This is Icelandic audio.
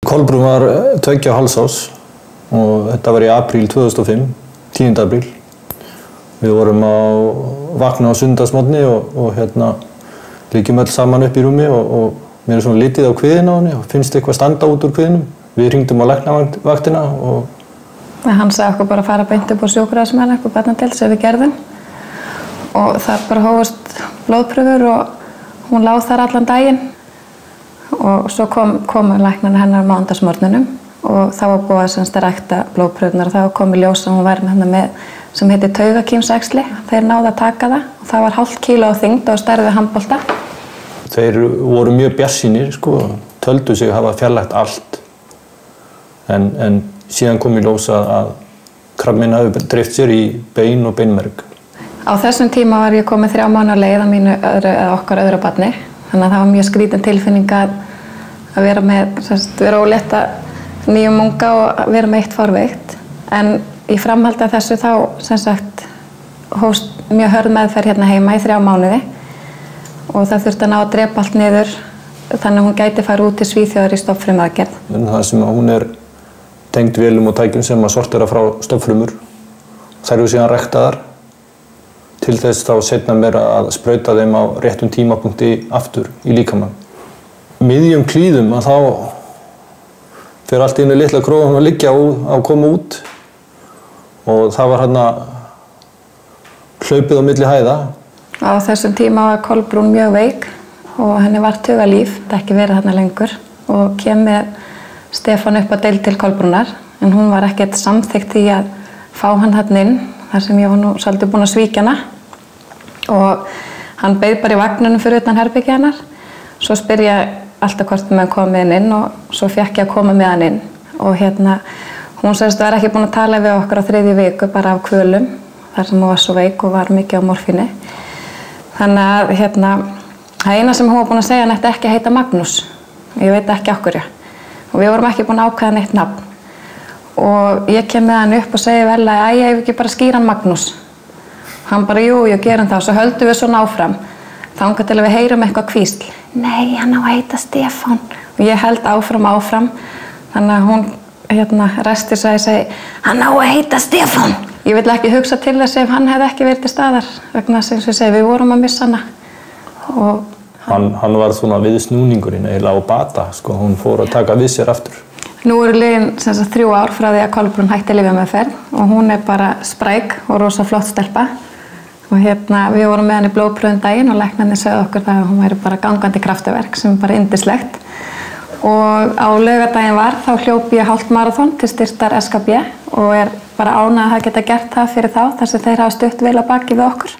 Kolbrún var 2,5 árs og þetta var í apríl 2005, 10. apríl. Við vorum vakna á sunnudagsmorgni og liggjum öll saman upp í rúmi og mér er svona litið á kviðinn á henni og finnst eitthvað standa út úr kviðnum. Við hringdum á læknavaktina og... Hann sagði okkur bara að fara beint upp á sjúkrahúsið upp á barnadeild sem við gerðum. Og það bara hófust blóðprufur og hún lá þar allan daginn. Og svo komu læknarnir hennar á mánudagsmorgninum og það var búið að rækta blóðprufurnar og það kom í ljós að hún væri með sem heitir taugakímsæxli. Þeir náðu að taka það og það var 0,5 kíló á þyngd og stærð við handbolta. Þeir voru mjög bjartsýnir, töldu sig hafa fjarlægt allt. En síðan kom í ljós að krabbinn hafi dreift sér í bein og beinmerg. Á þessum tíma var ég komið 3 mánuði á leið á mínu okkar öðru barni. Þannig að það var mjög skrítin tilfinning að vera ólétta nýjum unga og vera með eitt fárveikt. En í framhaldi af þessu þá hófst mjög hörð meðferð hérna heima í 3 mánuði og það þurfti að ná að drepa allt niður þannig að hún gæti fara út til Svíþjóðar í stofnfrumuaðgerð. Það sem hún er tengd vélum og tækjum sem að sortera frá stofnfrumur. Þær eru síðan ræktaðar til þess þá seinna meira að sprauta þeim á réttum tímapunkti aftur í líkamann. Miðjum klíðum að þá fer allt í einu litla krófum að liggja að koma út og það var hlaupið á milli hæða. Á þessum tíma var Kolbrún mjög veik og henni var taugalíf, þetta ekki verið þarna lengur og kem með Stefán upp á deild til Kolbrúnar en hún var ekkert samþykkt í að fá hann þarna inn þar sem ég var nú svolítið búin að svíkja hana og hann beið bara í vagninum fyrir utan herbergi hennar. Svo spyr ég alltaf hvort maður kom með hann inn og svo fékk ég að koma með hann inn og hún var ekki búin að tala við okkur á 3. viku bara af kvölum þar sem hún var svo veik og var mikið á morfíni. Þannig að það eina sem hún var búin að segja hann ætti ekki að heita Magnús. Ég veit ekki af hverju. Og við vorum ekki búin að ákveða neitt nafn. Og ég kem með hann upp og segi vel að ég hef ekki bara skýra hann Magnús. Hann bara jú, ég gerum það og svo höldum við svona áfram. Þangað til að við heyrum eitthvað hvísl. Nei, hann á að heita Stefán. Og ég held áfram. Þannig að hún restir sig að segi, hann á að heita Stefán. Ég vil ekki hugsa til þess ef hann hefði ekki verið til staðar. Vegna sem ég segi, við vorum að missa hana. Og hann var svona við snúningurinn eiginlega á bata, hún fór að taka við sér aftur. Nú eru liðin 3 ár frá því að Kolbrún hætti lyfjameðferð og hún er bara spræk og rosa flott stelpa. Og við vorum með hann í blóðprufum daginn og læknarnir sögðu okkur það að hún væri bara gangandi kraftaverk sem er bara yndislegt. Og á laugardaginn þá hljóp ég hálft maraþon til styrktar SKB og er bara ánægð að geta gert það fyrir þá þar sem þeir hafa stutt vel að baki við okkur.